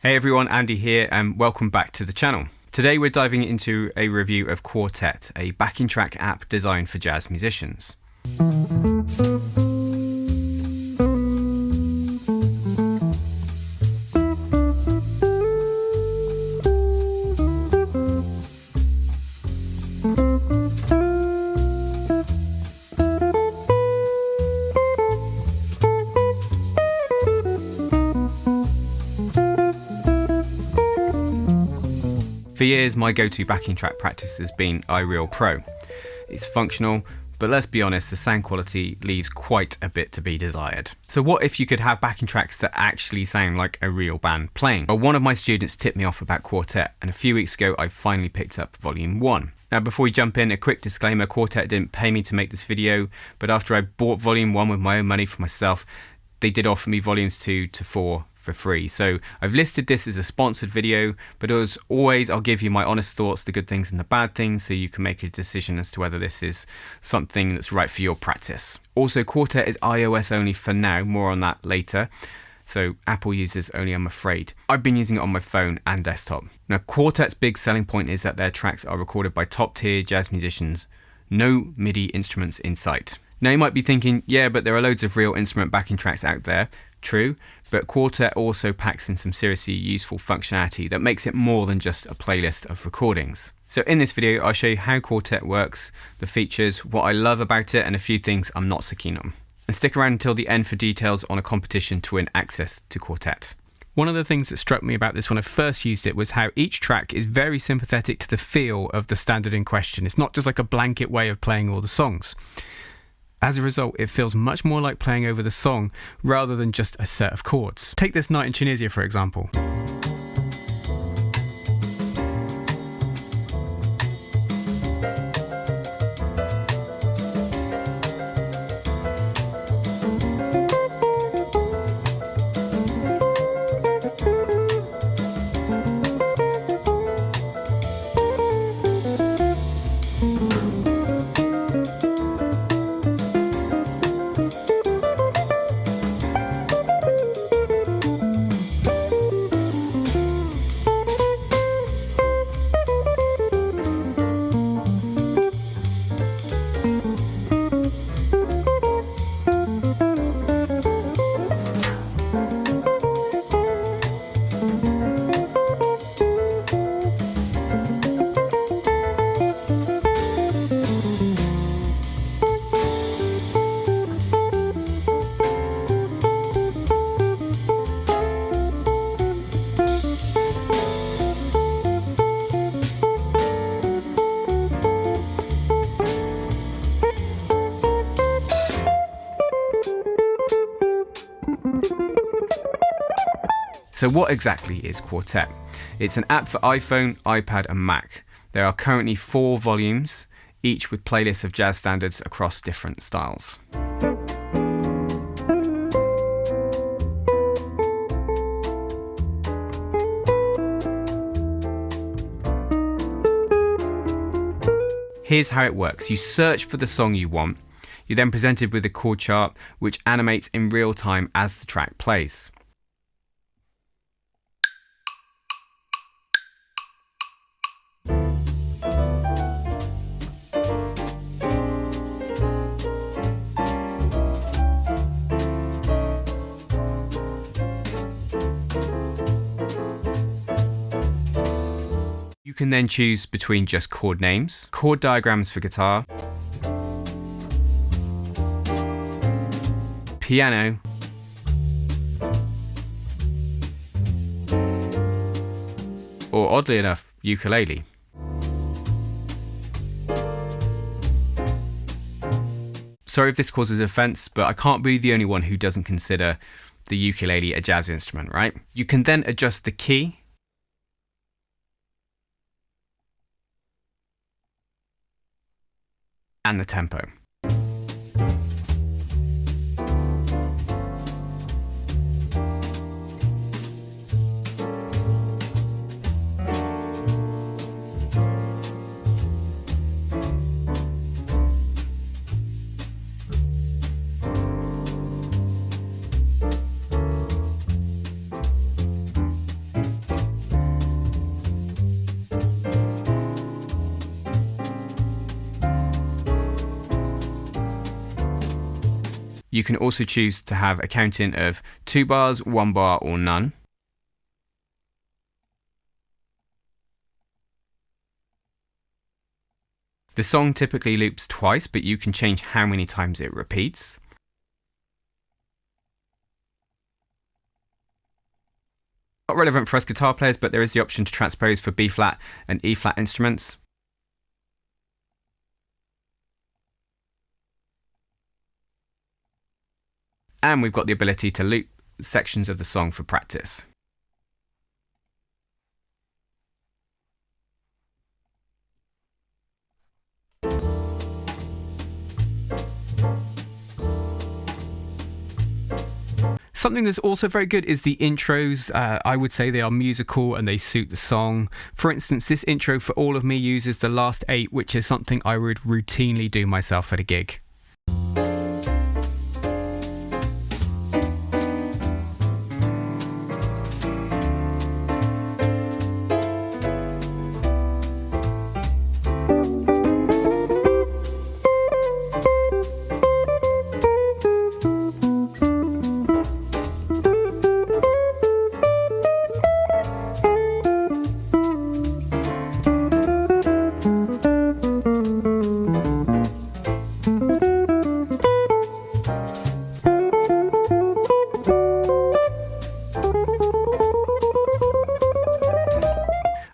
Hey everyone, Andy here and welcome back to the channel. Today we're diving into a review of Quartet, a backing track app designed for jazz musicians. For years, my go-to backing track practice has been iReal Pro. It's functional, but let's be honest, the sound quality leaves quite a bit to be desired. So what if you could have backing tracks that actually sound like a real band playing? Well, one of my students tipped me off about Quartet, and a few weeks ago I finally picked up Volume 1. Now before we jump in, a quick disclaimer, Quartet didn't pay me to make this video, but after I bought Volume 1 with my own money for myself, they did offer me Volumes 2 to 4 for free. So I've listed this as a sponsored video, but as always I'll give you my honest thoughts, the good things and the bad things, so you can make a decision as to whether this is something that's right for your practice. Also, Quartet is iOS only for now, more on that later. So Apple users only, I'm afraid. I've been using it on my phone and desktop. Now Quartet's big selling point is that their tracks are recorded by top tier jazz musicians. No MIDI instruments in sight. Now you might be thinking, yeah, but there are loads of real instrument backing tracks out there. True, but Quartet also packs in some seriously useful functionality that makes it more than just a playlist of recordings. So in this video, I'll show you how Quartet works, the features, what I love about it, and a few things I'm not so keen on. And stick around until the end for details on a competition to win access to Quartet. One of the things that struck me about this when I first used it was how each track is very sympathetic to the feel of the standard in question. It's not just like a blanket way of playing all the songs. As a result, it feels much more like playing over the song rather than just a set of chords. Take this Night in Tunisia for example. So what exactly is Quartet? It's an app for iPhone, iPad and Mac. There are currently 4 volumes, each with playlists of jazz standards across different styles. Here's how it works. You search for the song you want. You're then presented with a chord chart which animates in real time as the track plays. You can then choose between just chord names, chord diagrams for guitar, piano, or oddly enough, ukulele. Sorry if this causes offense, but I can't be the only one who doesn't consider the ukulele a jazz instrument, right? You can then adjust the key, and the tempo. You can also choose to have a counting of 2 bars, 1 bar, or none. The song typically loops twice, but you can change how many times it repeats. Not relevant for us guitar players, but there is the option to transpose for B flat and E flat instruments. And we've got the ability to loop sections of the song for practice. Something that's also very good is the intros. I would say they are musical and they suit the song. For instance, this intro for All of Me uses the last 8, which is something I would routinely do myself at a gig.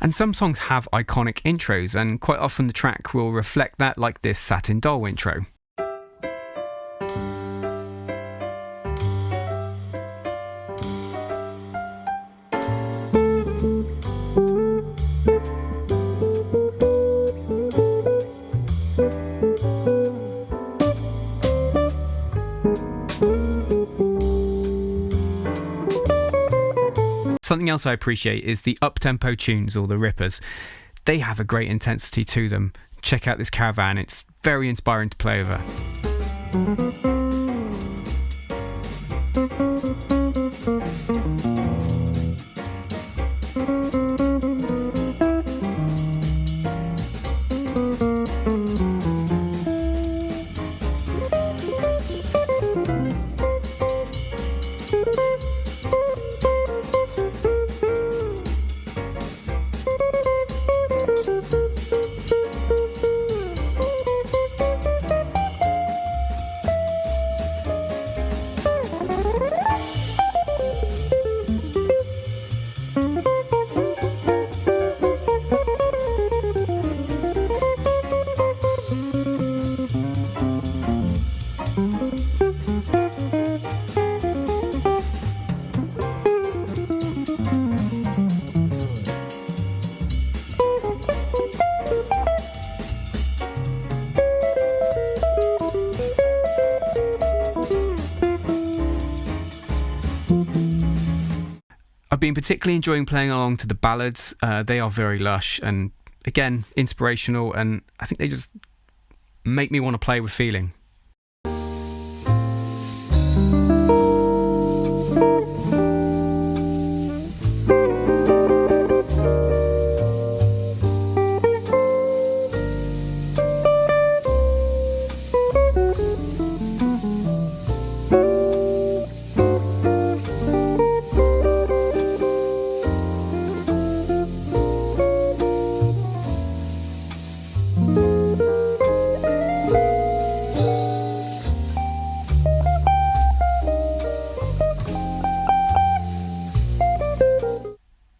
And some songs have iconic intros, and quite often the track will reflect that, like this Satin Doll intro. Something else I appreciate is the uptempo tunes, or the rippers. They have a great intensity to them. Check out this Caravan, it's very inspiring to play over. I've been particularly enjoying playing along to the ballads. They are very lush and, again, inspirational, and I think they just make me want to play with feeling.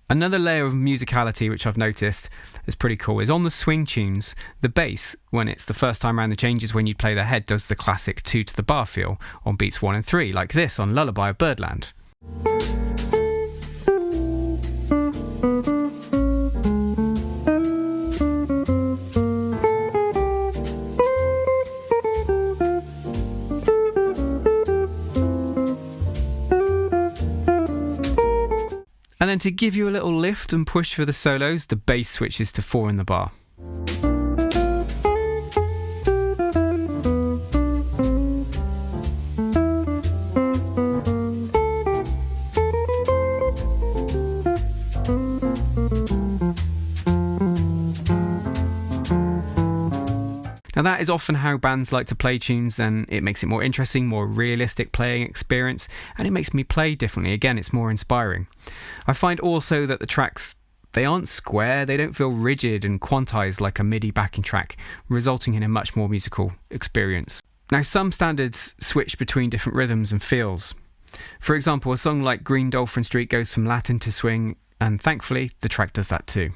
Another layer of musicality which I've noticed is pretty cool is on the swing tunes, the bass, when it's the first time around the changes when you play the head, does the classic 2 to the bar feel on beats 1 and 3, like this on Lullaby of Birdland. And then to give you a little lift and push for the solos, the bass switches to 4 in the bar. Now Now that is often how bands like to play tunes, and it makes it more interesting, more realistic playing experience, and it makes me play differently. Again, it's more inspiring. I find also that the tracks, they aren't square, they don't feel rigid and quantized like a MIDI backing track, resulting in a much more musical experience. Now some standards switch between different rhythms and feels. For example, a song like Green Dolphin Street goes from Latin to swing, and thankfully the track does that too.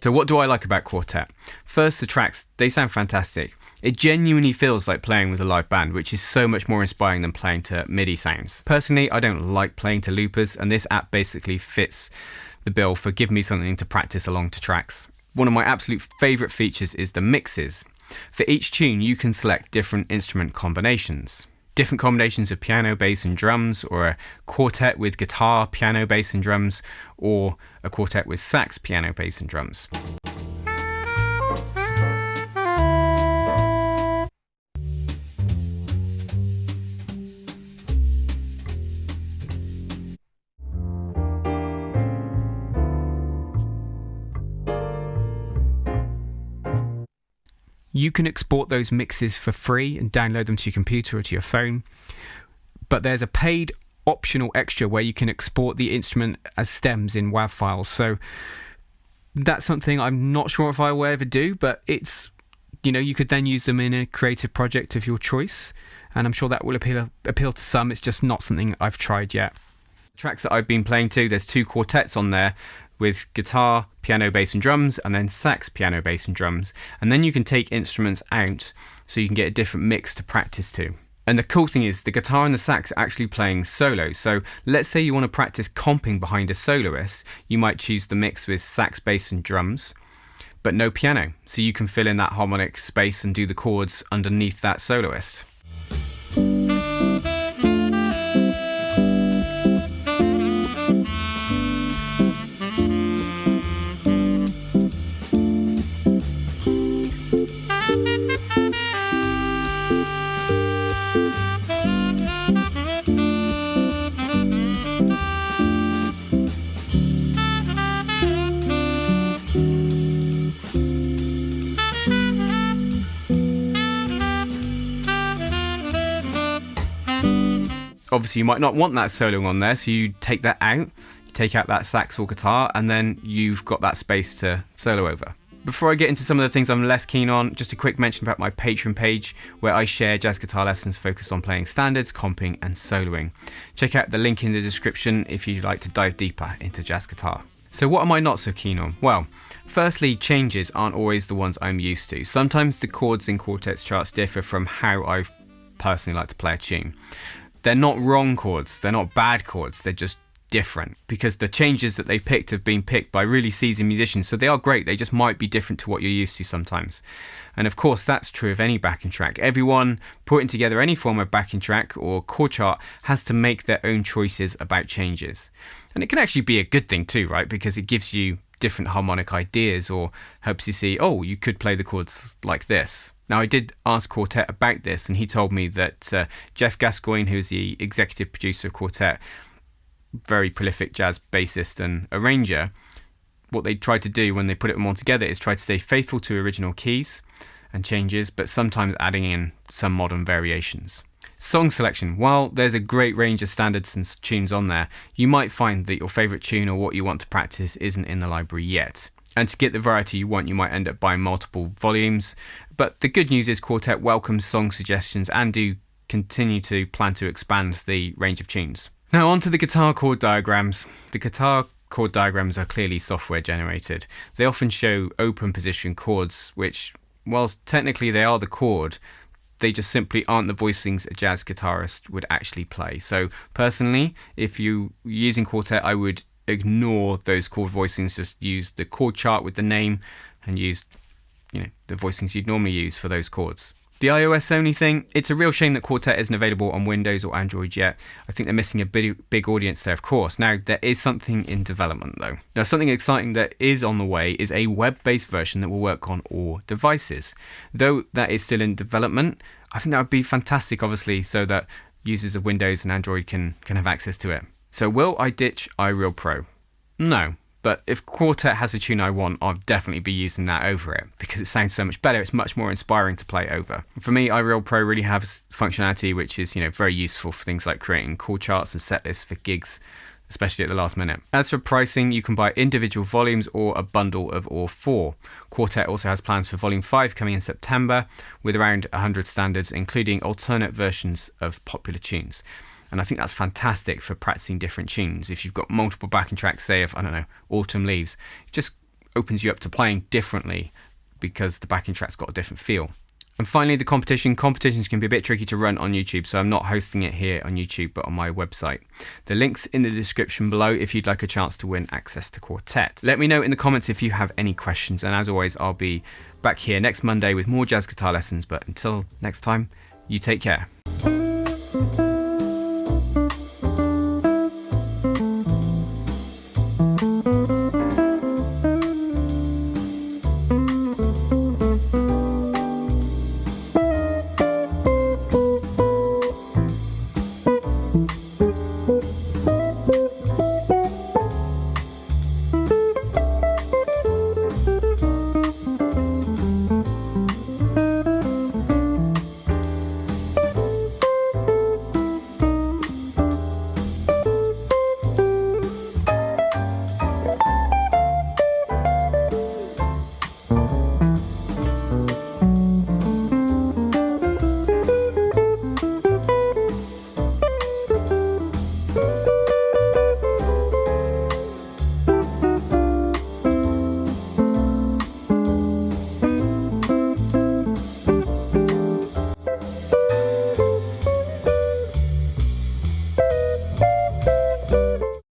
So what do I like about Quartet? First, the tracks, they sound fantastic. It genuinely feels like playing with a live band, which is so much more inspiring than playing to MIDI sounds. Personally, I don't like playing to loopers, and this app basically fits the bill for giving me something to practice along to tracks. One of my absolute favourite features is the mixes. For each tune, you can select different instrument combinations. Different combinations of piano, bass and drums, or a quartet with guitar, piano, bass and drums, or a quartet with sax, piano, bass and drums. You can export those mixes for free and download them to your computer or to your phone. But there's a paid optional extra where you can export the instrument as stems in WAV files. So that's something I'm not sure if I will ever do, but it's, you could then use them in a creative project of your choice. And I'm sure that will appeal to some. It's just not something I've tried yet. Tracks that I've been playing to, there's 2 quartets on there, with guitar, piano, bass and drums, and then sax, piano, bass and drums. And then you can take instruments out so you can get a different mix to practice to. And the cool thing is the guitar and the sax are actually playing solo. So let's say you want to practice comping behind a soloist, you might choose the mix with sax, bass and drums, but no piano. So you can fill in that harmonic space and do the chords underneath that soloist. Obviously you might not want that soloing on there, so you take that out, you take out that sax or guitar, and then you've got that space to solo over. Before I get into some of the things I'm less keen on, just a quick mention about my Patreon page where I share jazz guitar lessons focused on playing standards, comping and soloing. Check out the link in the description if you'd like to dive deeper into jazz guitar. So what am I not so keen on? Well, firstly, changes aren't always the ones I'm used to. Sometimes the chords in Quartet's charts differ from how I personally like to play a tune. They're not wrong chords, they're not bad chords, they're just different because the changes that they picked have been picked by really seasoned musicians, so they are great, they just might be different to what you're used to sometimes. And of course that's true of any backing track. Everyone putting together any form of backing track or chord chart has to make their own choices about changes. And it can actually be a good thing too, right? Because it gives you different harmonic ideas or helps you see, oh, you could play the chords like this. Now, I did ask Quartet about this, and he told me that Jeff Gascoigne, who's the executive producer of Quartet, very prolific jazz bassist and arranger, what they tried to do when they put them all together is try to stay faithful to original keys and changes, but sometimes adding in some modern variations. Song selection. While there's a great range of standards and tunes on there, you might find that your favourite tune or what you want to practice isn't in the library yet. And to get the variety you want, you might end up buying multiple volumes. But the good news is Quartet welcomes song suggestions and do continue to plan to expand the range of tunes. Now on to the guitar chord diagrams. The guitar chord diagrams are clearly software generated. They often show open position chords, which, whilst technically they are the chord, they just simply aren't the voicings a jazz guitarist would actually play. So personally, if you're using Quartet, I would ignore those chord voicings, just use the chord chart with the name and use the voicings you'd normally use for those chords. The iOS only thing, it's a real shame that Quartet isn't available on Windows or Android yet. I think they're missing a big audience there, of course. Now, there is something in development though. Now, something exciting that is on the way is a web-based version that will work on all devices. Though that is still in development, I think that would be fantastic, obviously, so that users of Windows and Android can have access to it. So will I ditch iReal Pro? No. But if Quartet has a tune I want, I'll definitely be using that over it because it sounds so much better. It's much more inspiring to play over. For me, iReal Pro really has functionality which is, very useful for things like creating chord charts and set lists for gigs, especially at the last minute. As for pricing, you can buy individual volumes or a bundle of all 4. Quartet also has plans for Volume 5 coming in September with around 100 standards, including alternate versions of popular tunes. And I think that's fantastic for practicing different tunes. If you've got multiple backing tracks, say of, Autumn Leaves, it just opens you up to playing differently because the backing track's got a different feel. And finally, the competition. Competitions can be a bit tricky to run on YouTube, so I'm not hosting it here on YouTube, but on my website. The link's in the description below if you'd like a chance to win access to Quartet. Let me know in the comments if you have any questions, and as always, I'll be back here next Monday with more jazz guitar lessons. But until next time, you take care.